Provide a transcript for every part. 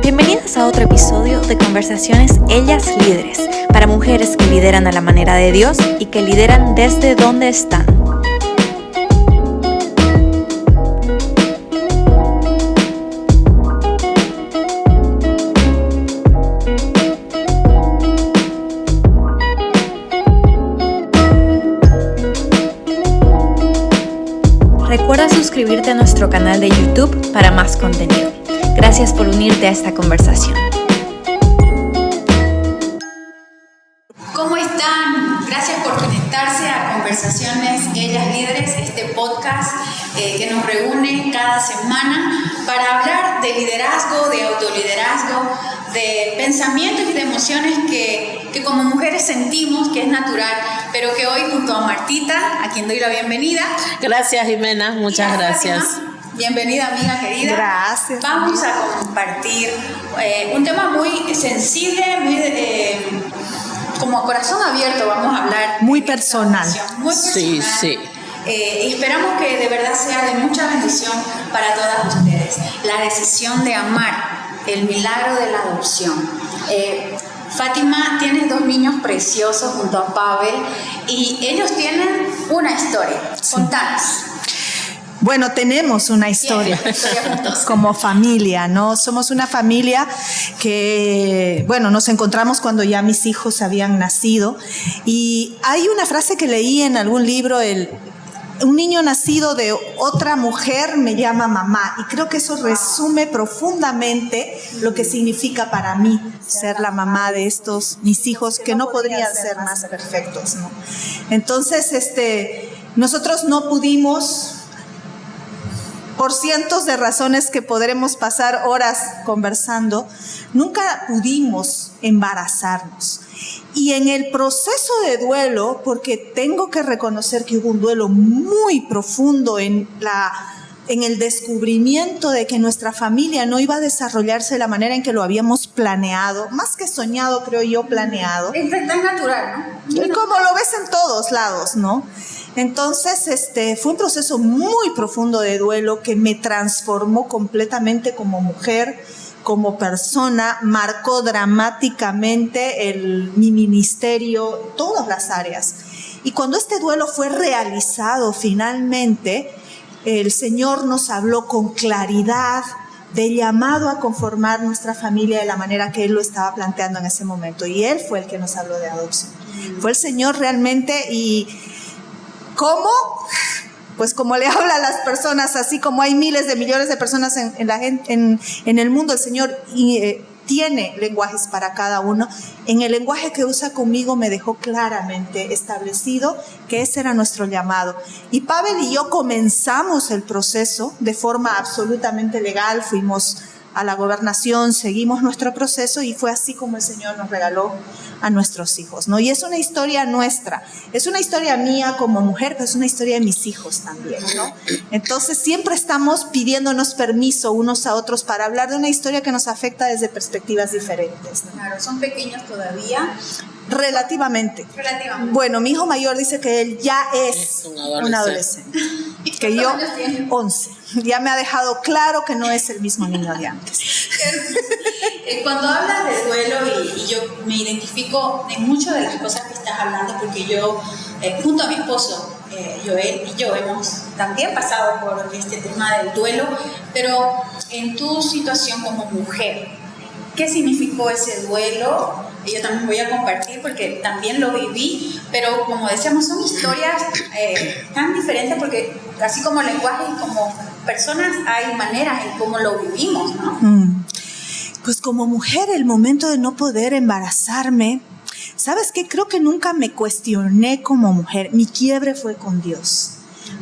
Bienvenidas a otro episodio de Conversaciones Ellas Líderes, para mujeres que lideran a la manera de Dios y que lideran desde donde están. Recuerda suscribirte a nuestro canal de YouTube para más contenido. Gracias por unirte a esta conversación. ¿Cómo están? Gracias por conectarse a Conversaciones Ellas Líderes, este podcast que nos reúne cada semana para hablar de liderazgo, de autoliderazgo, de pensamientos y de emociones que como mujeres sentimos que es natural, pero que hoy junto a Martita, a quien doy la bienvenida. Gracias, Jimena, muchas gracias. Fátima, bienvenida, amiga querida. Gracias. Vamos a compartir un tema muy sensible, muy como corazón abierto vamos a hablar. Muy personal. Muy personal. Sí. Esperamos que de verdad sea de mucha bendición para todas ustedes. La decisión de amar, el milagro de la adopción. Fátima tiene 2 niños preciosos junto a Pavel y ellos tienen una historia. Contanos. Bueno, tenemos una historia como familia, ¿no? Somos una familia que, bueno, nos encontramos cuando ya mis hijos habían nacido y hay una frase que leí en algún libro, un niño nacido de otra mujer me llama mamá, y creo que eso resume profundamente lo que significa para mí ser la mamá de estos mis hijos que no podrían ser más perfectos, ¿no? Entonces, nosotros no pudimos, por cientos de razones que podremos pasar horas conversando, nunca pudimos embarazarnos. Y en el proceso de duelo, porque tengo que reconocer que hubo un duelo muy profundo en el descubrimiento de que nuestra familia no iba a desarrollarse de la manera en que lo habíamos planeado, más que soñado, creo yo, planeado. Es tan natural, ¿no? Y como lo ves en todos lados, ¿no? Entonces, fue un proceso muy profundo de duelo que me transformó completamente como mujer, como persona, marcó dramáticamente mi ministerio, todas las áreas. Y cuando este duelo fue realizado finalmente, el Señor nos habló con claridad de llamado a conformar nuestra familia de la manera que Él lo estaba planteando en ese momento. Y Él fue el que nos habló de adopción. Fue el Señor realmente. ¿Y cómo? Pues como le habla a las personas, así como hay miles de millones de personas en el mundo, el Señor tiene lenguajes para cada uno. En el lenguaje que usa conmigo me dejó claramente establecido que ese era nuestro llamado. Y Pavel y yo comenzamos el proceso de forma absolutamente legal, fuimos a la gobernación, seguimos nuestro proceso y fue así como el Señor nos regaló a nuestros hijos, ¿no? Y es una historia nuestra, es una historia mía como mujer, pero es una historia de mis hijos también, ¿no? Entonces siempre estamos pidiéndonos permiso unos a otros para hablar de una historia que nos afecta desde perspectivas diferentes, ¿no? Claro, son pequeños todavía. Relativamente. Bueno, mi hijo mayor dice que él ya es un adolescente. Que yo, 11. Ya me ha dejado claro que no es el mismo niño de antes. Cuando hablas de duelo, y yo me identifico en muchas de las cosas que estás hablando, porque yo, junto a mi esposo, Joel y yo hemos también pasado por este tema del duelo, pero en tu situación como mujer, ¿qué significó ese duelo? Y yo también voy a compartir porque también lo viví, pero como decíamos, son historias tan diferentes porque así como lenguaje y como personas hay maneras en cómo lo vivimos, ¿no? Pues como mujer, el momento de no poder embarazarme, ¿sabes qué? Creo que nunca me cuestioné como mujer. Mi quiebre fue con Dios.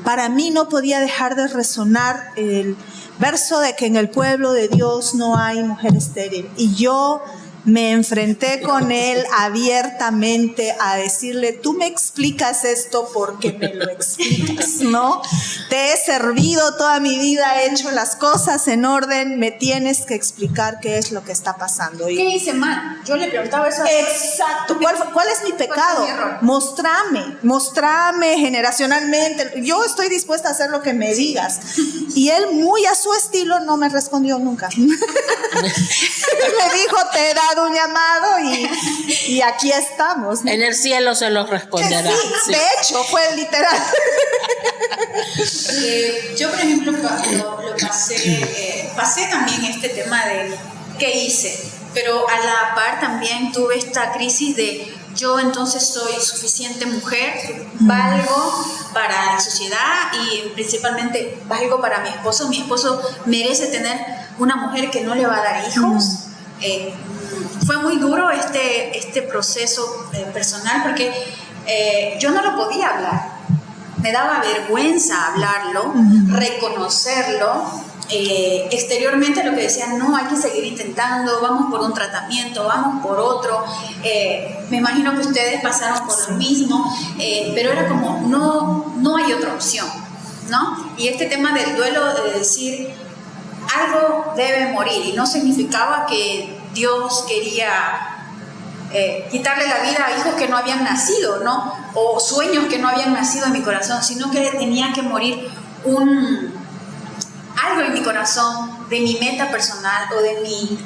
Para mí no podía dejar de resonar el verso de que en el pueblo de Dios no hay mujer estéril. Y yo me enfrenté con él abiertamente a decirle, tú me explicas esto porque me lo explicas, ¿no? Te he servido toda mi vida, he hecho las cosas en orden, me tienes que explicar qué es lo que está pasando. ¿Qué hice mal? Yo le preguntaba eso. Exacto. ¿Cuál es mi pecado? Mostrame generacionalmente. Yo estoy dispuesta a hacer lo que me digas. Y él, muy a su estilo, no me respondió nunca. Me dijo, te he dado un llamado y aquí estamos, ¿no? En el cielo se los responderá. Sí, Sí. de hecho, fue literal. Yo, por ejemplo, lo pasé también este tema de qué hice, pero a la par también tuve esta crisis de yo entonces soy suficiente mujer, valgo para la sociedad y principalmente valgo para mi esposo merece tener una mujer que no le va a dar hijos. Fue muy duro este proceso personal porque yo no lo podía hablar. Me daba vergüenza hablarlo, reconocerlo. Exteriormente lo que decían, no, hay que seguir intentando, vamos por un tratamiento, vamos por otro. Me imagino que ustedes pasaron por lo mismo, pero era como, no hay otra opción, ¿no? Y este tema del duelo, de decir, algo debe morir, y no significaba que Dios quería quitarle la vida a hijos que no habían nacido, ¿no? O sueños que no habían nacido en mi corazón, sino que tenía que morir algo en mi corazón, de mi meta personal o de mi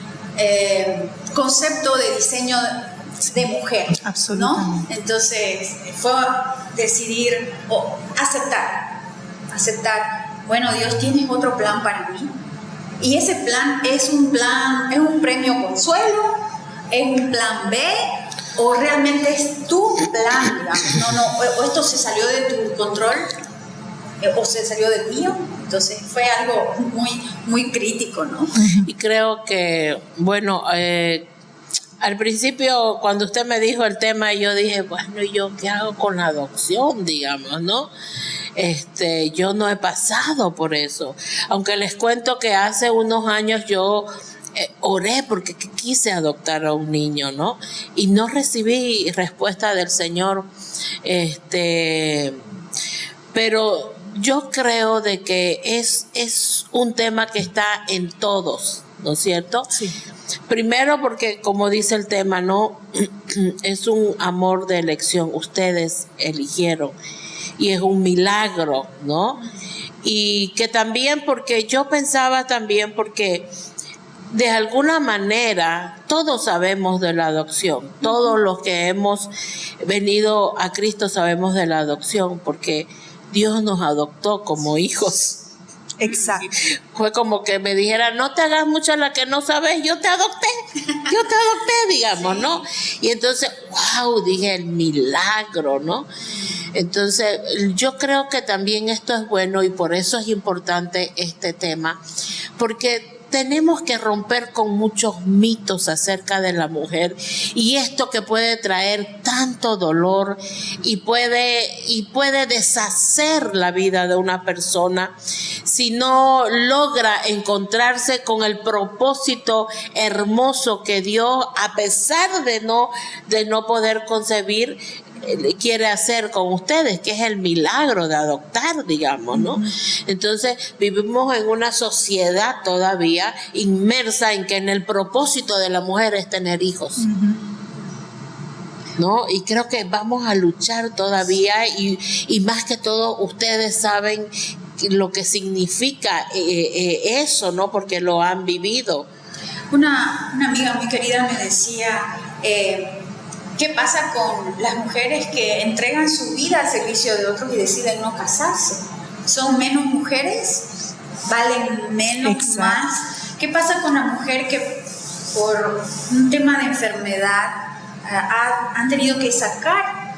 concepto de diseño de mujer, ¿no? Entonces fue decidir o aceptar, bueno, Dios, tienes otro plan para mí, y ese plan es un premio consuelo, es un plan B, o realmente es tu plan, digamos, o esto se salió de tu control, o se salió del mío. Entonces fue algo muy, muy crítico, ¿no? Y creo que, bueno, al principio cuando usted me dijo el tema, yo dije, bueno, ¿y yo qué hago con la adopción, digamos, no? Yo no he pasado por eso. Aunque les cuento que hace unos años yo oré porque quise adoptar a un niño, ¿no? Y no recibí respuesta del Señor, pero yo creo de que es un tema que está en todos, ¿no es cierto? Sí. Primero porque, como dice el tema, ¿no? Es un amor de elección. Ustedes eligieron y es un milagro, ¿no? Y que también porque yo pensaba también porque de alguna manera todos sabemos de la adopción. Todos los que hemos venido a Cristo sabemos de la adopción porque Dios nos adoptó como hijos. Exacto. Fue como que me dijera, no te hagas mucho la que no sabes, yo te adopté, digamos, ¿no? Y entonces, wow, dije el milagro, ¿no? Entonces, yo creo que también esto es bueno y por eso es importante este tema, porque tenemos que romper con muchos mitos acerca de la mujer y esto que puede traer tanto dolor y puede deshacer la vida de una persona si no logra encontrarse con el propósito hermoso que Dios, a pesar de no poder concebir, quiere hacer con ustedes, que es el milagro de adoptar, digamos, ¿no? Entonces vivimos en una sociedad todavía inmersa en que en el propósito de la mujer es tener hijos, ¿no? Y creo que vamos a luchar todavía y más que todo ustedes saben lo que significa eso, ¿no? Porque lo han vivido. Una amiga muy querida me decía, ¿qué pasa con las mujeres que entregan su vida al servicio de otros y deciden no casarse? ¿Son menos mujeres? ¿Valen menos? Exacto. Más? ¿Qué pasa con la mujer que por un tema de enfermedad han tenido que sacar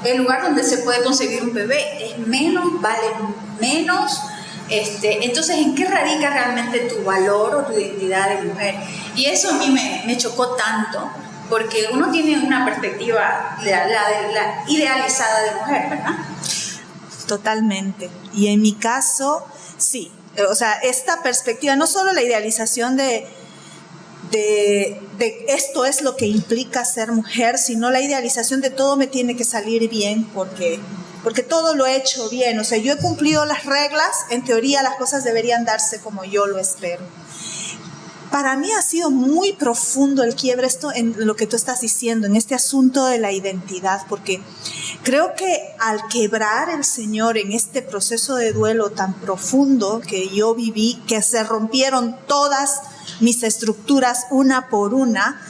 el lugar donde se puede concebir un bebé? ¿Es menos? ¿Valen menos? Entonces, ¿en qué radica realmente tu valor o tu identidad de mujer? Y eso a mí me chocó tanto, porque uno tiene una perspectiva la idealizada de mujer, ¿verdad? Totalmente. Y en mi caso, sí. O sea, esta perspectiva, no solo la idealización de esto es lo que implica ser mujer, sino la idealización de todo me tiene que salir bien porque todo lo he hecho bien. O sea, yo he cumplido las reglas, en teoría las cosas deberían darse como yo lo espero. Para mí ha sido muy profundo el quiebre esto en lo que tú estás diciendo, en este asunto de la identidad, porque creo que al quebrar el Señor en este proceso de duelo tan profundo que yo viví, que se rompieron todas mis estructuras una por una,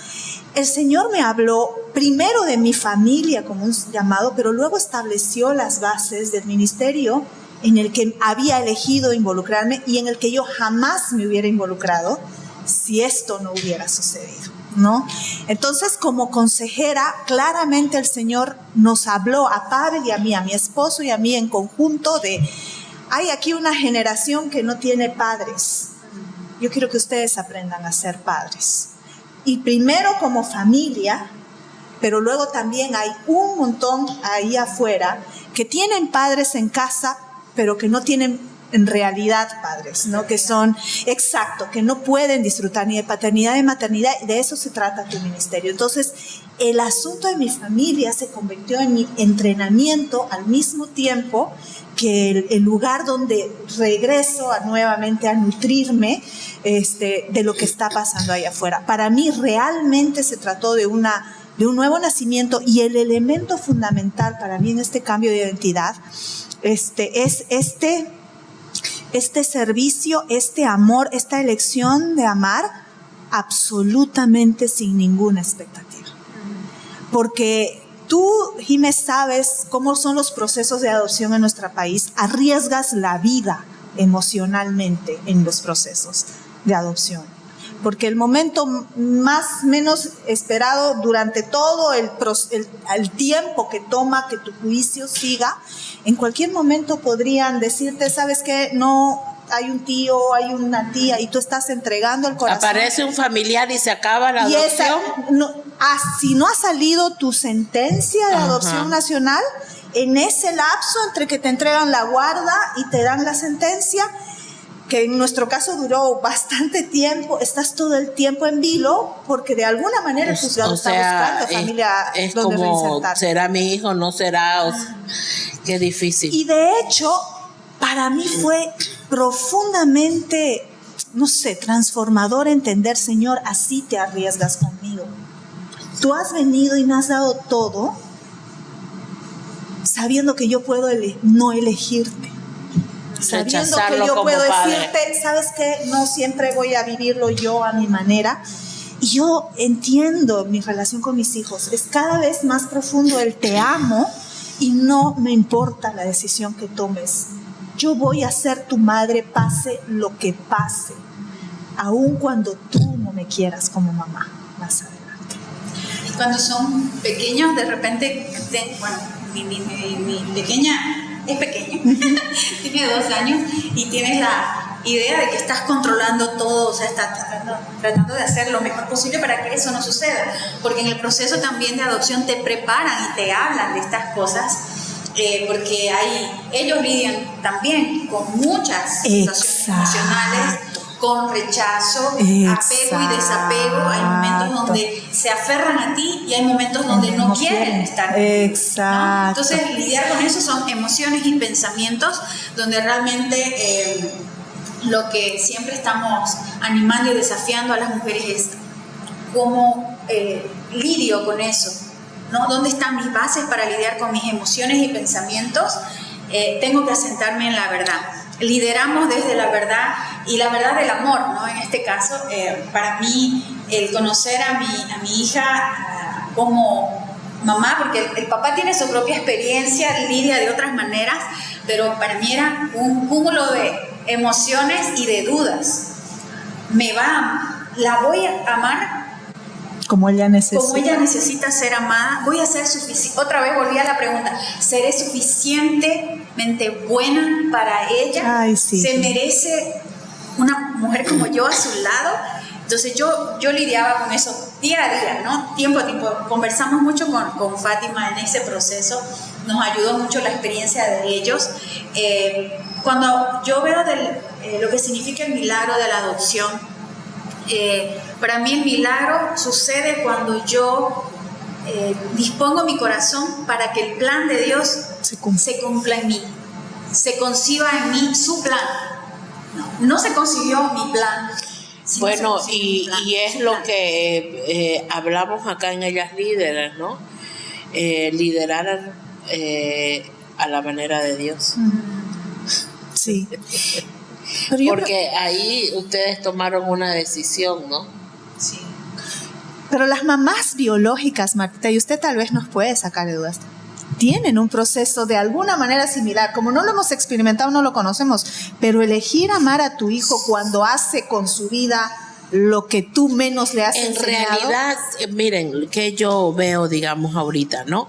el Señor me habló primero de mi familia como un llamado, pero luego estableció las bases del ministerio en el que había elegido involucrarme y en el que yo jamás me hubiera involucrado si esto no hubiera sucedido, ¿no? Entonces, como consejera, claramente el Señor nos habló a Pavel y a mí, a mi esposo y a mí en conjunto de, hay aquí una generación que no tiene padres. Yo quiero que ustedes aprendan a ser padres. Y primero como familia, pero luego también hay un montón ahí afuera que tienen padres en casa, pero que no tienen en realidad padres, ¿no? Que son, exacto, que no pueden disfrutar ni de paternidad ni de maternidad, y de eso se trata tu ministerio. Entonces, el asunto de mi familia se convirtió en mi entrenamiento al mismo tiempo que el lugar donde regreso nuevamente a nutrirme de lo que está pasando ahí afuera. Para mí realmente se trató de un nuevo nacimiento, y el elemento fundamental para mí en este cambio de identidad es este servicio, este amor, esta elección de amar absolutamente sin ninguna expectativa. Porque tú, Jiménez, sabes cómo son los procesos de adopción en nuestro país. Arriesgas la vida emocionalmente en los procesos de adopción. Porque el momento más menos esperado durante todo el tiempo que toma que tu juicio siga, en cualquier momento podrían decirte, ¿sabes qué? No, hay un tío, hay una tía, y tú estás entregando el corazón. Aparece un familiar y se acaba la adopción. Si no ha salido tu sentencia de adopción nacional, en ese lapso entre que te entregan la guarda y te dan la sentencia, que en nuestro caso duró bastante tiempo, estás todo el tiempo en vilo, porque de alguna manera el juzgado está buscando familia es donde como, reinsertar. ¿será mi hijo? ¿No será? Qué difícil. Y de hecho, para mí fue profundamente, no sé, transformador entender, Señor, así te arriesgas conmigo. Tú has venido y me has dado todo, sabiendo que yo puedo no elegirte. Sabiendo que yo puedo decirte, ¿sabes qué? No siempre voy a vivirlo yo a mi manera. Y yo entiendo mi relación con mis hijos. Es cada vez más profundo el te amo y no me importa la decisión que tomes. Yo voy a ser tu madre pase lo que pase, aun cuando tú no me quieras como mamá más adelante. Y cuando son pequeños, de repente, mi pequeña es pequeña, tiene 2 años y tienes la idea de que estás controlando todo, o sea, estás tratando de hacer lo mejor posible para que eso no suceda, porque en el proceso también de adopción te preparan y te hablan de estas cosas, porque ellos lidian también con muchas situaciones emocionales, con rechazo, apego y desapego. Hay momentos donde se aferran a ti y hay momentos donde no quieren estar contigo, exacto, ¿no? Entonces, lidiar con eso son emociones y pensamientos donde realmente lo que siempre estamos animando y desafiando a las mujeres es cómo lidio con eso, ¿no? ¿Dónde están mis bases para lidiar con mis emociones y pensamientos? Tengo que asentarme en la verdad. Lideramos desde la verdad y la verdad del amor, ¿no? En este caso, para mí, el conocer a mi hija como mamá, porque el papá tiene su propia experiencia, lidia de otras maneras, pero para mí era un cúmulo de emociones y de dudas. La voy a amar como ella necesita ser amada. Voy a ser suficiente. Otra vez volví a la pregunta: ¿seré suficientemente buena para ella? Ay, sí. ¿Se merece una mujer como yo a su lado? Entonces yo lidiaba con eso día a día, ¿no? Tiempo a tiempo. Conversamos mucho con Fátima en ese proceso. Nos ayudó mucho la experiencia de ellos. Cuando yo veo lo que significa el milagro de la adopción, para mí el milagro sucede cuando yo dispongo mi corazón para que el plan de Dios se cumpla en mí, se conciba en mí su plan. No se concibió mi plan. Bueno, y es lo que hablamos acá en Ellas Líderes, ¿no? Liderar a la manera de Dios. Sí. Pero yo Porque ahí ustedes tomaron una decisión, ¿no? Sí. Pero las mamás biológicas, Martita, y usted tal vez nos puede sacar de dudas, tienen un proceso de alguna manera similar. Como no lo hemos experimentado, no lo conocemos, pero elegir amar a tu hijo cuando hace con su vida lo que tú menos le has En enseñado. realidad, miren, que yo veo, digamos, ahorita, ¿no?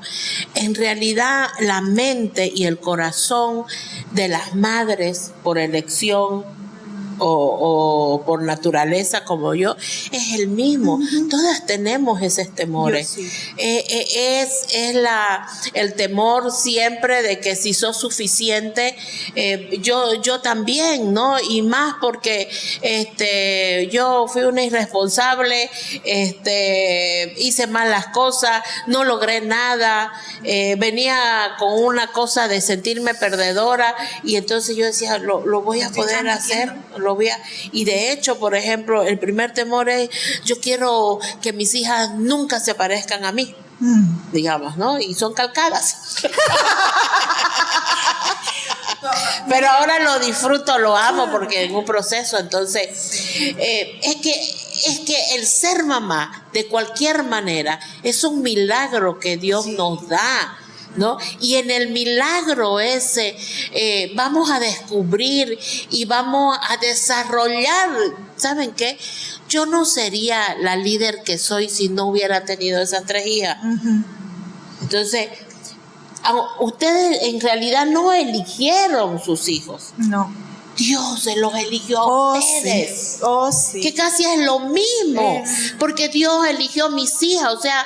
En realidad, la mente y el corazón de las madres, por elección o por naturaleza como yo, es el mismo. Todas tenemos esos temores. Yo sí. Es el temor siempre de que si sos suficiente, yo también, ¿no? Y más porque yo fui una irresponsable, hice mal las cosas, no logré nada, venía con una cosa de sentirme perdedora, y entonces yo decía, lo voy a poder hacer, y de hecho, por ejemplo, el primer temor es, yo quiero que mis hijas nunca se parezcan a mí, digamos, ¿no? Y son calcadas. Pero ahora lo disfruto, lo amo, porque en un proceso, entonces, es que el ser mamá, de cualquier manera, es un milagro que Dios nos da, ¿no? Y en el milagro ese vamos a descubrir y vamos a desarrollar, ¿saben qué? Yo no sería la líder que soy si no hubiera tenido esas 3 hijas. Entonces, ustedes en realidad no eligieron sus hijos. No. Dios se los eligió a ustedes. Sí. Oh, sí. Que casi es lo mismo, porque Dios eligió mis hijas, o sea,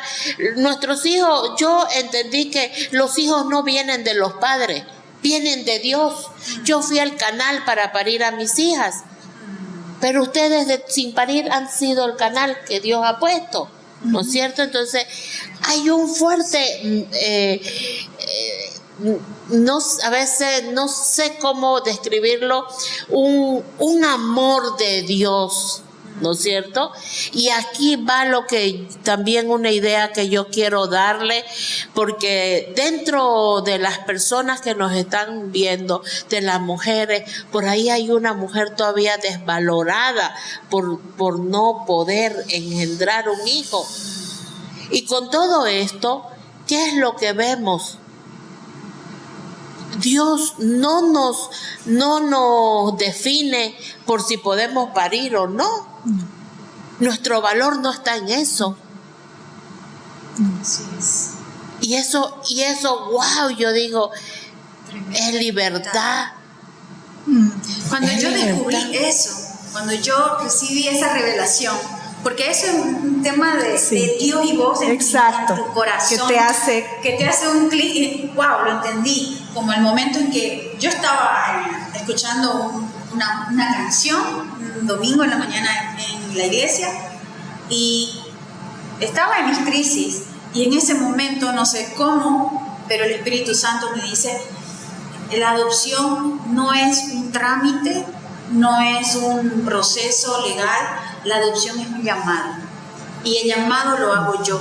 nuestros hijos, yo entendí que los hijos no vienen de los padres, vienen de Dios. Yo fui al canal para parir a mis hijas, pero ustedes sin parir han sido el canal que Dios ha puesto, ¿no es cierto? Entonces, hay un fuerte... a veces no sé cómo describirlo, un amor de Dios, ¿no es cierto? Y aquí va lo que también una idea que yo quiero darle, porque dentro de las personas que nos están viendo, de las mujeres, por ahí hay una mujer todavía desvalorada por no poder engendrar un hijo. Y con todo esto, ¿qué es lo que vemos? Dios no nos define por si podemos parir o no. Nuestro valor no está en eso. Así es. Y eso, wow, yo digo, es libertad. Cuando Es yo descubrí libertad. eso, cuando yo recibí esa revelación, porque eso es un tema de Dios y vos en tu corazón, que te hace un clic y wow, lo entendí, como el momento en que yo estaba escuchando una canción un domingo en la mañana en la iglesia, y estaba en mis crisis, y en ese momento no sé cómo, pero el Espíritu Santo me dice, la adopción no es un trámite, no es un proceso legal, la adopción es un llamado, y el llamado lo hago yo,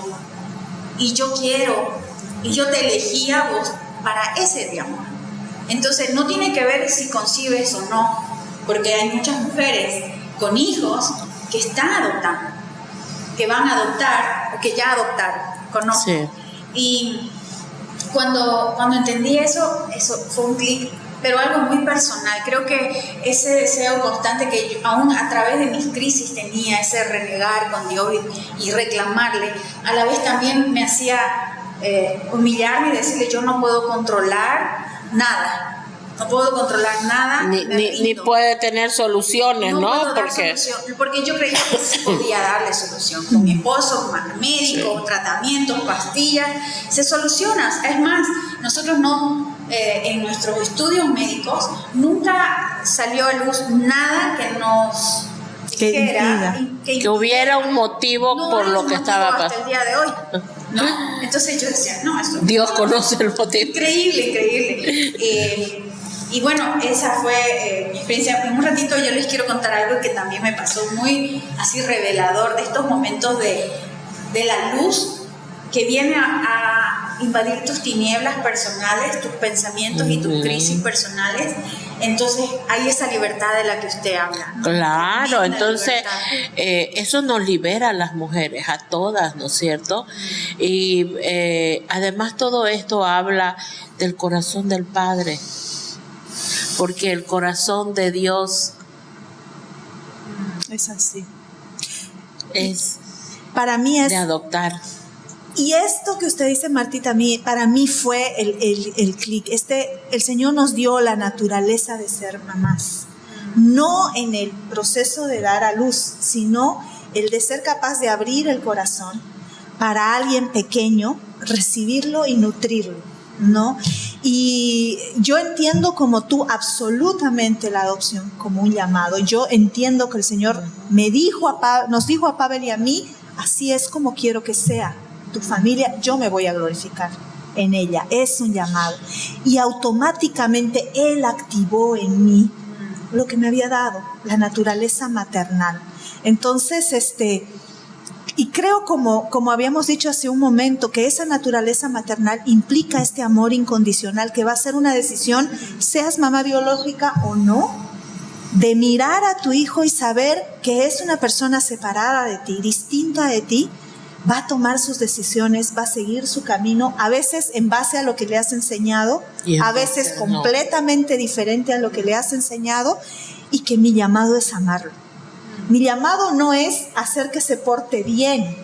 y yo quiero, y yo te elegí a vos para ese llamado. Entonces no tiene que ver si concibes o no, porque hay muchas mujeres con hijos que están adoptando, que van a adoptar o que ya adoptaron, conozco. Sí. Y cuando entendí eso fue un clic, pero algo muy personal. Creo que ese deseo constante que yo, aún a través de mis crisis tenía, ese renegar con Dios y reclamarle, a la vez también me hacía humillarme y decirle, yo no puedo controlar nada. No puedo controlar nada. Ni puede tener soluciones, ¿no? Puedo dar solución, porque yo creía que sí podía darle solución. Con mi esposo, médico, tratamientos, pastillas, se soluciona. Es más, nosotros no, en nuestros estudios médicos, nunca salió a luz nada que nos dijera que hubiera un motivo por lo que estaba pasando. pasando. Hasta el día de hoy, ¿no? Entonces yo decía, no, esto Dios conoce el motivo. Increíble. Y bueno, esa fue mi experiencia. En un ratito yo les quiero contar algo que también me pasó muy así revelador, de estos momentos de la luz que viene a invadir tus tinieblas personales, tus pensamientos y tus crisis personales. Entonces hay esa libertad de la que usted habla, ¿no? Claro, Una entonces libertad. eso nos libera a las mujeres, a todas, ¿no es cierto? Y además todo esto habla del corazón del Padre, porque el corazón de Dios Es así. es Para mí es... de adoptar. Y esto que usted dice, Martita, para mí fue el clic. El Señor nos dio la naturaleza de ser mamás. No en el proceso de dar a luz, sino el de ser capaz de abrir el corazón para alguien pequeño, recibirlo y nutrirlo, ¿no? Y yo entiendo como tú absolutamente la adopción como un llamado. Yo entiendo que el Señor nos dijo a Pavel y a mí, así es como quiero que sea tu familia, yo me voy a glorificar en ella. Es un llamado. Y automáticamente Él activó en mí lo que me había dado, la naturaleza maternal. Entonces, y creo como habíamos dicho hace un momento, que esa naturaleza maternal implica este amor incondicional, que va a ser una decisión, seas mamá biológica o no, de mirar a tu hijo y saber que es una persona separada de ti, distinta de ti, va a tomar sus decisiones, va a seguir su camino, a veces en base a lo que le has enseñado, a veces completamente diferente a lo que le has enseñado, y que mi llamado es amarlo. Mi llamado no es hacer que se porte bien,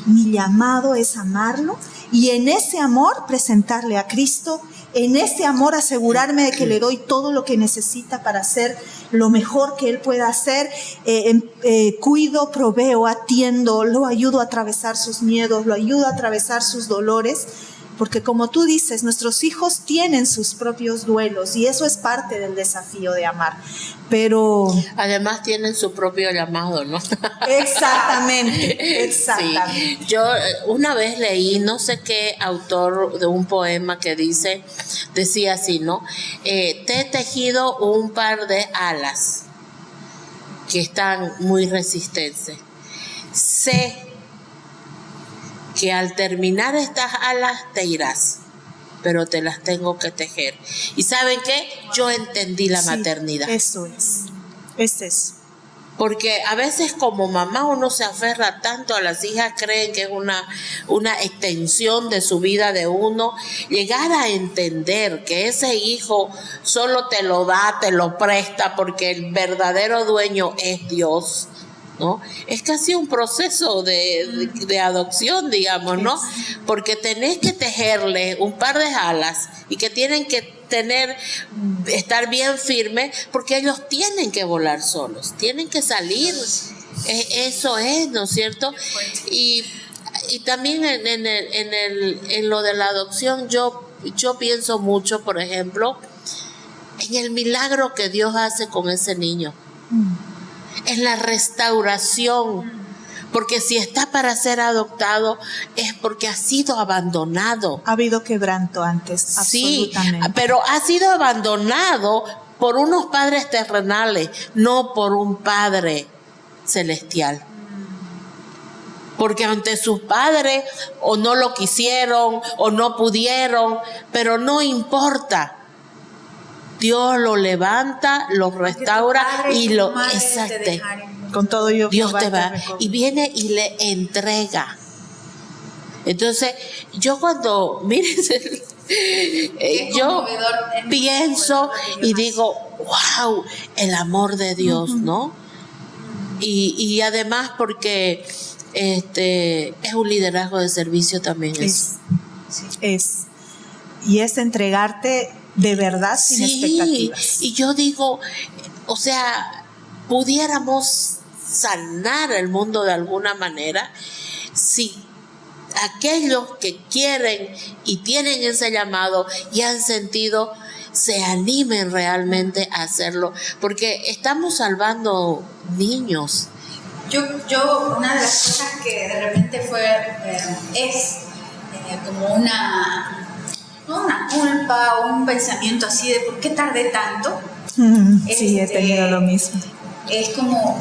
mi llamado es amarlo y en ese amor presentarle a Cristo, en ese amor asegurarme de que le doy todo lo que necesita para hacer lo mejor que Él pueda hacer. Cuido, proveo, atiendo, lo ayudo a atravesar sus miedos, lo ayudo a atravesar sus dolores, porque como tú dices, nuestros hijos tienen sus propios duelos y eso es parte del desafío de amar. Pero además tienen su propio llamado, ¿no? Exactamente. Sí. Yo una vez leí, no sé qué autor de un poema que decía así, ¿no? Te he tejido un par de alas que están muy resistentes. Sé que al terminar estas alas te irás, pero te las tengo que tejer. ¿Y saben qué? Yo entendí la maternidad. Eso es eso. Porque a veces como mamá uno se aferra tanto a las hijas, creen que es una extensión de su vida de uno. Llegar a entender que ese hijo solo te lo da, te lo presta, porque el verdadero dueño es Dios, ¿no? Es casi un proceso de adopción, digamos, ¿no? Porque tenés que tejerle un par de alas y que tienen que estar bien firmes, porque ellos tienen que volar solos, tienen que salir. Eso es, ¿no es cierto? Y también en lo de la adopción, yo pienso mucho, por ejemplo, en el milagro que Dios hace con ese niño. En la restauración, porque si está para ser adoptado es porque ha sido abandonado. Ha habido quebranto antes, sí, absolutamente. Pero ha sido abandonado por unos padres terrenales, no por un Padre celestial. Porque ante sus padres o no lo quisieron o no pudieron, pero no importa. Dios lo levanta, lo restaura y lo exacto. Con todo Dios te va y viene y le entrega. Entonces, yo cuando yo pienso y digo, wow, el amor de Dios, ¿no? Y además porque es un liderazgo de servicio también. Y es entregarte de verdad sin expectativas. Y yo digo, o sea, pudiéramos sanar el mundo de alguna manera si aquellos que quieren y tienen ese llamado y han sentido, se animen realmente a hacerlo, porque estamos salvando niños. Yo una de las cosas que de repente es como una culpa o un pensamiento así de ¿por qué tardé tanto? Sí, he tenido lo mismo. Es como,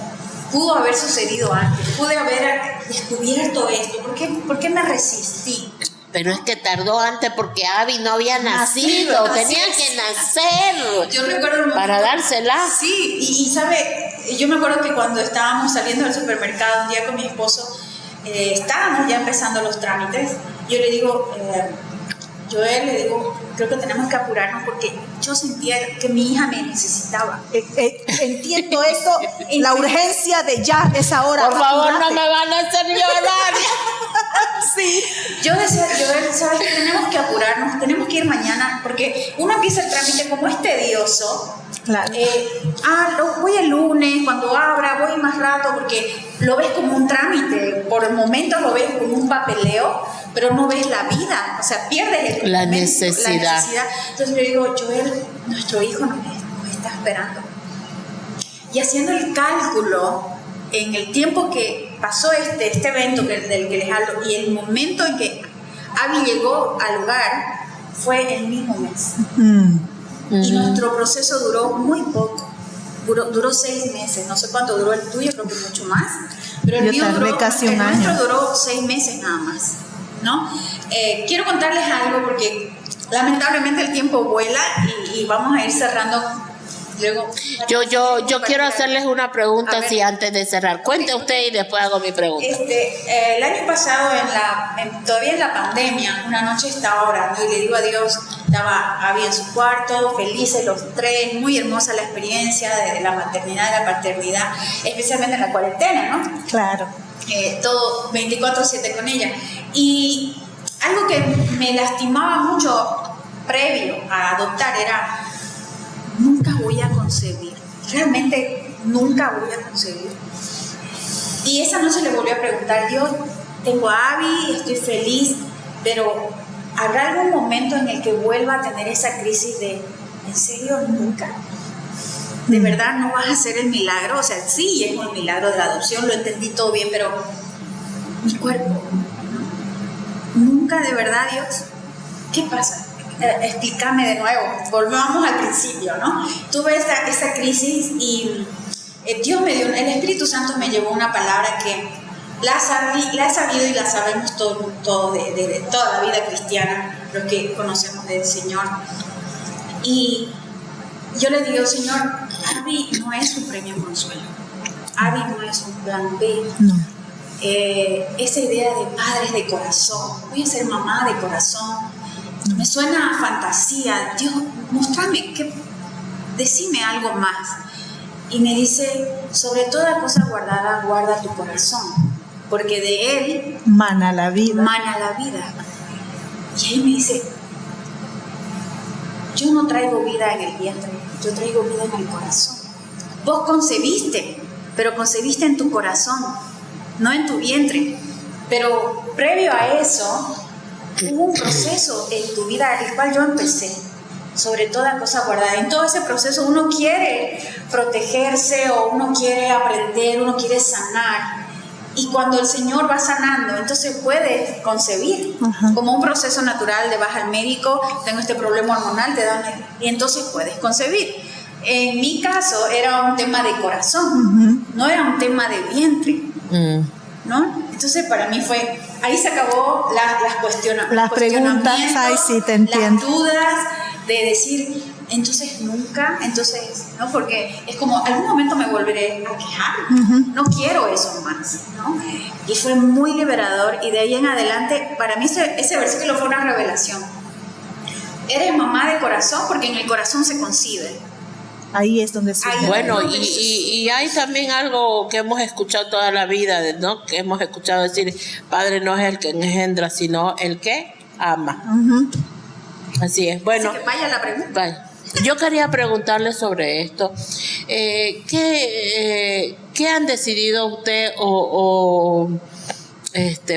pudo haber sucedido antes, pude haber descubierto esto, ¿por qué me resistí? Pero es que tardó antes porque Abby no había nacido, tenía que nacer. Yo recuerdo un para momento, dársela. Sí, y sabe, yo me acuerdo que cuando estábamos saliendo del supermercado un día con mi esposo, estábamos ya empezando los trámites. Yo le digo, Joel, le digo, creo que tenemos que apurarnos porque yo sentía que mi hija me necesitaba. Entiendo eso, la urgencia de ya, es ahora. Por favor, apúrate. no me van a hacer llorar. Sí. Yo decía, Joel, ¿sabes qué? Tenemos que apurarnos, tenemos que ir mañana, porque uno empieza el trámite como es tedioso. Claro. Voy el lunes, cuando abra, voy más rato, porque lo ves como un trámite, por momentos lo ves como un papeleo, pero no ves la vida, o sea, pierdes La momento, necesidad. Entonces le digo, Joel, nuestro hijo nos está esperando. Y haciendo el cálculo, en el tiempo que pasó este evento del que les hablo, y el momento en que Abby llegó al lugar, fue el mismo mes. Y nuestro proceso duró muy poco, duró 6 meses, no sé cuánto duró el tuyo, creo que mucho más, pero el Yo mío tardé duró, casi el un nuestro año. duró 6 meses nada más, ¿no? Quiero contarles algo porque lamentablemente el tiempo vuela y vamos a ir cerrando luego. Yo quiero hacerles una pregunta A ver. así antes de cerrar. Cuente usted y después hago mi pregunta. El año pasado, todavía en la pandemia, una noche estaba orando y le digo a Dios, había en su cuarto, felices los 3, muy hermosa la experiencia de la maternidad y la paternidad, especialmente en la cuarentena, ¿no? Claro. Todo 24/7 con ella. Y algo que me lastimaba mucho previo a adoptar era, nunca voy a concebir, realmente nunca voy a concebir. Y esa noche le volví a preguntar, Dios, tengo a Abby, estoy feliz, pero ¿habrá algún momento en el que vuelva a tener esa crisis de, ¿en serio nunca? ¿De verdad no vas a hacer el milagro? O sea, sí, es un milagro de la adopción, lo entendí todo bien, pero mi cuerpo, ¿nunca de verdad, Dios? ¿Qué pasa? Explícame de nuevo, volvamos al principio, ¿no? Tuve esa crisis y Dios me dio, el Espíritu Santo me llevó una palabra que la he sabido y la sabemos todo de toda la vida cristiana, los que conocemos del Señor. Y yo le digo, Señor, Abby no es un premio consuelo, Abby no es un plan B. No. Esa idea de padres de corazón, voy a ser mamá de corazón, me suena a fantasía. Dios, mostrame, decime algo más. Y me dice, sobre toda cosa guardada, guarda tu corazón, porque de él Mana la vida. mana la vida. Y ahí me dice, yo no traigo vida en el vientre, yo traigo vida en el corazón. Vos concebiste, pero concebiste en tu corazón, no en tu vientre. Pero previo a eso, hubo un proceso en tu vida, el cual yo empecé, sobre toda cosa guardada. En todo ese proceso uno quiere protegerse o uno quiere aprender, uno quiere sanar. Y cuando el Señor va sanando, entonces puedes concebir. Ajá. Como un proceso natural de vas al médico, tengo este problema hormonal, te dan y entonces puedes concebir. En mi caso era un tema de corazón, no era un tema de vientre, ¿no? Entonces para mí fue, ahí se acabó las Las preguntas, ay, sí, te entiendo. las dudas de decir, entonces nunca, ¿no? Porque es como, algún momento me volveré a quejar, no quiero eso más, ¿no? Y fue muy liberador y de ahí en adelante, para mí ese versículo fue una revelación. Eres mamá de corazón porque en el corazón se concibe. Ahí es donde se... Ahí. Bueno, y hay también algo que hemos escuchado toda la vida, ¿no? Que hemos escuchado decir, padre no es el que engendra, sino el que ama. Así es. Bueno, Así que vaya la pregunta. vaya. Yo quería preguntarle sobre esto. ¿Qué han decidido usted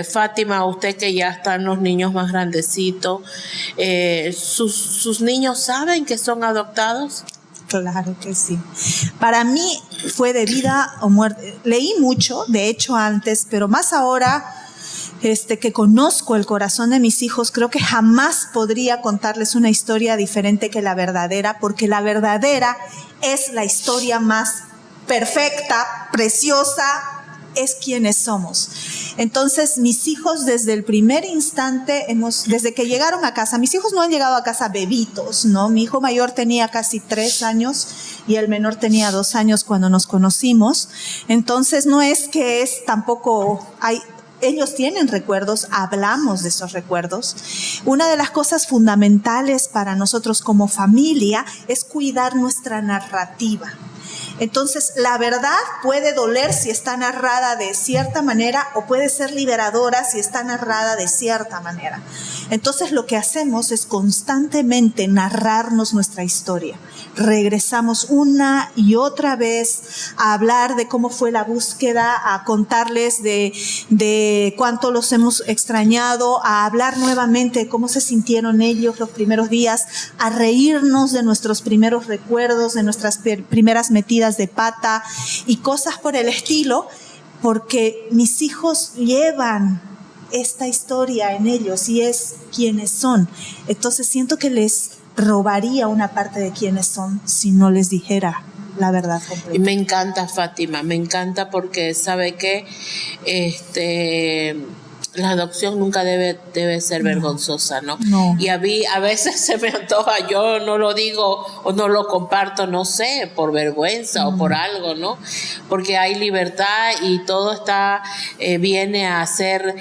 Fátima, usted que ya están los niños más grandecitos, sus niños saben que son adoptados? Claro que sí. Para mí fue de vida o muerte. Leí mucho, de hecho antes, pero más ahora que conozco el corazón de mis hijos, creo que jamás podría contarles una historia diferente que la verdadera, porque la verdadera es la historia más perfecta, preciosa, es quienes somos. Entonces, mis hijos desde el primer instante, desde que llegaron a casa, mis hijos no han llegado a casa bebitos, ¿no? Mi hijo mayor tenía casi 3 años y el menor tenía 2 años cuando nos conocimos. Entonces, no es que ellos tienen recuerdos, hablamos de esos recuerdos. Una de las cosas fundamentales para nosotros como familia es cuidar nuestra narrativa. Entonces, la verdad puede doler si está narrada de cierta manera o puede ser liberadora si está narrada de cierta manera. Entonces, lo que hacemos es constantemente narrarnos nuestra historia. Regresamos una y otra vez a hablar de cómo fue la búsqueda, a contarles de cuánto los hemos extrañado, a hablar nuevamente de cómo se sintieron ellos los primeros días, a reírnos de nuestros primeros recuerdos, de nuestras primeras metidas de pata y cosas por el estilo, porque mis hijos llevan esta historia en ellos y es quienes son. Entonces siento que les robaría una parte de quienes son si no les dijera la verdad completa. Y me encanta, Fátima, me encanta porque sabe que la adopción nunca debe ser vergonzosa, ¿no? No. Y a veces se me antoja, yo no lo digo o no lo comparto, no sé, por vergüenza o por algo, ¿no? Porque hay libertad y todo viene a ser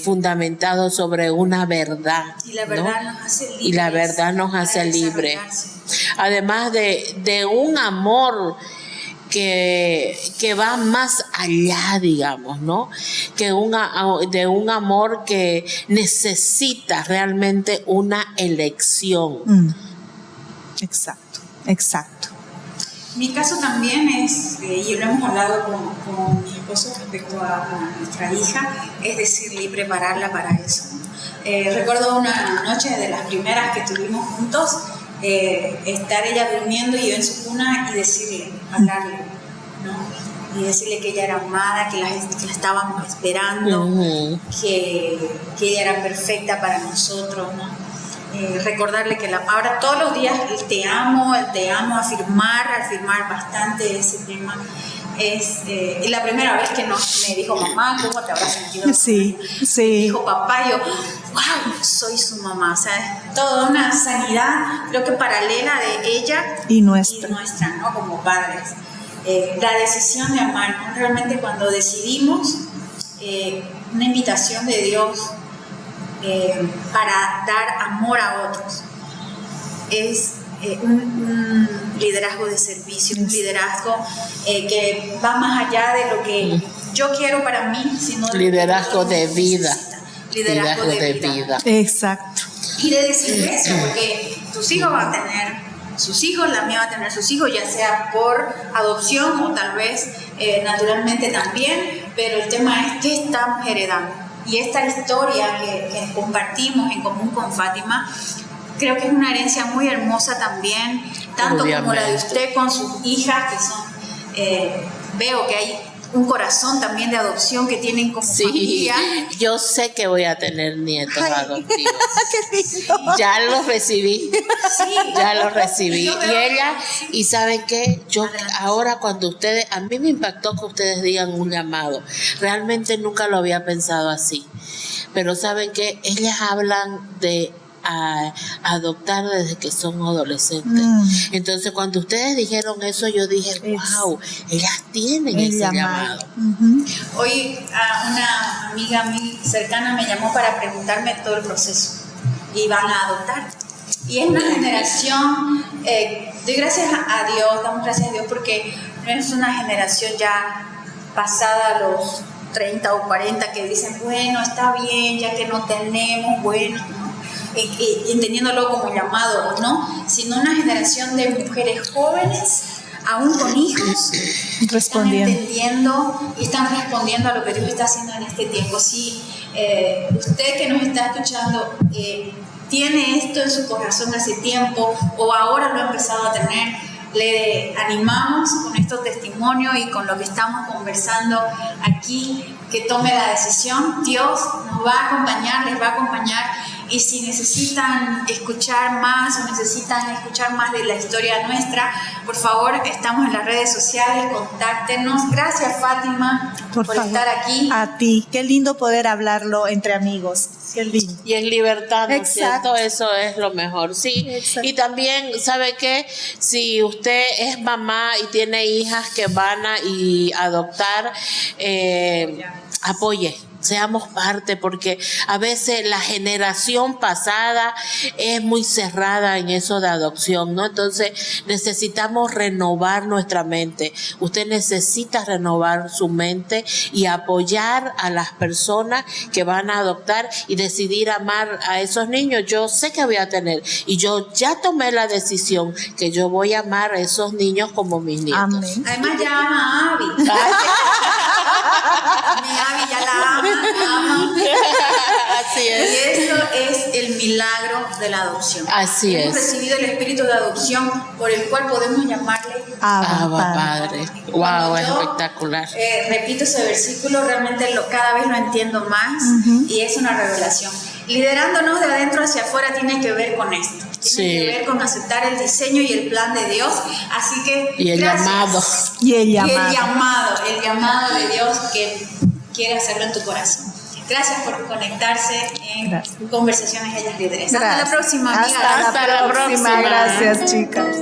fundamentado sobre una verdad. Y la verdad, ¿no? nos hace libres. Y la verdad nos hace libres. Además de un amor que va más allá, digamos, ¿no? De un amor que necesita realmente una elección. Exacto. Mi caso también es, y lo hemos hablado con mi esposo respecto a nuestra hija, es decirle y prepararla para eso. Recuerdo una noche de las primeras que tuvimos juntos, estar ella durmiendo y yo en su cuna y hablarle, ¿no? Y decirle que ella era amada, que la estábamos esperando, que ella era perfecta para nosotros, ¿no? Recordarle que ahora todos los días el te amo, afirmar bastante ese tema. Es la primera vez que me dijo mamá, ¿cómo te habrás sentido? Sí. Dijo papá, yo, wow, soy su mamá. O sea, es toda una sanidad, creo que paralela de ella y nuestra, ¿no? Como padres. La decisión de amar, ¿no? Realmente cuando decidimos, una invitación de Dios para dar amor a otros, es un liderazgo de servicio, un liderazgo que va más allá de lo que yo quiero para mí, sino liderazgo de vida. Liderazgo de vida. Exacto. Y de decir eso, porque tus hijos van a tener sus hijos, la mía va a tener sus hijos, ya sea por adopción o tal vez naturalmente también, pero el tema es qué estamos heredando. Y esta historia que compartimos en común con Fátima, creo que es una herencia muy hermosa también, tanto como la de usted con sus hijas, que son, veo que hay un corazón también de adopción que tienen como familia. Yo sé que voy a tener nietos adoptivos. ¡Qué lindo! Ya los recibí. Ya los recibí. Y ¿saben qué? Yo ahora cuando a mí me impactó que ustedes digan un llamado. Realmente nunca lo había pensado así. Pero ¿saben qué? Ellas hablan de adoptar desde que son adolescentes. Entonces cuando ustedes dijeron eso, yo dije, wow, ellas tienen ese llamado. Hoy una amiga muy cercana me llamó para preguntarme todo el proceso y van a adoptar. Y es una generación, doy gracias a Dios, damos gracias a Dios porque no es una generación ya pasada a los 30 o 40 que dicen, bueno, está bien, ya que no tenemos, bueno, ¿no? Y entendiéndolo como llamado o no, sino una generación de mujeres jóvenes, aún con hijos, están entendiendo y están respondiendo a lo que Dios está haciendo en este tiempo. Si usted que nos está escuchando tiene esto en su corazón hace tiempo o ahora lo ha empezado a tener, le animamos con estos testimonios y con lo que estamos conversando aquí, que tome la decisión. Dios nos va a acompañar, les va a acompañar Y si necesitan escuchar más o necesitan escuchar más de la historia nuestra, por favor, estamos en las redes sociales, contáctenos. Gracias, Fátima, por favor, estar aquí. A ti, qué lindo poder hablarlo entre amigos, qué lindo. Y en libertad, ¿no es Exacto. cierto? Eso es lo mejor, sí. Exacto. Y también, ¿sabe qué? Si usted es mamá y tiene hijas que van a adoptar, apoye. Seamos parte, porque a veces la generación pasada es muy cerrada en eso de adopción, ¿no? Entonces necesitamos renovar nuestra mente. Usted necesita renovar su mente y apoyar a las personas que van a adoptar y decidir amar a esos niños. Yo sé que voy a tener, y yo ya tomé la decisión que yo voy a amar a esos niños como mis nietos. Amén. Además, ya ama a Abby. Mi Abby ya la ama. Así Y es. eso es el milagro de la adopción. Así Hemos es. recibido el espíritu de adopción por el cual podemos llamarle. Abba, Padre. Wow, Cuando es yo, espectacular. Repito ese versículo, realmente cada vez lo entiendo más y es una revelación. Liderándonos de adentro hacia afuera tiene que ver con esto. Tiene que ver con aceptar el diseño y el plan de Dios. Así que Y el gracias. llamado. Y el Y llamado. el llamado de Dios que quiere hacerlo en tu corazón. Gracias por conectarse en Gracias. Conversaciones Ellas Líderes. Hasta la Gracias. próxima, amiga. Hasta la próxima. próxima. Gracias, chicas.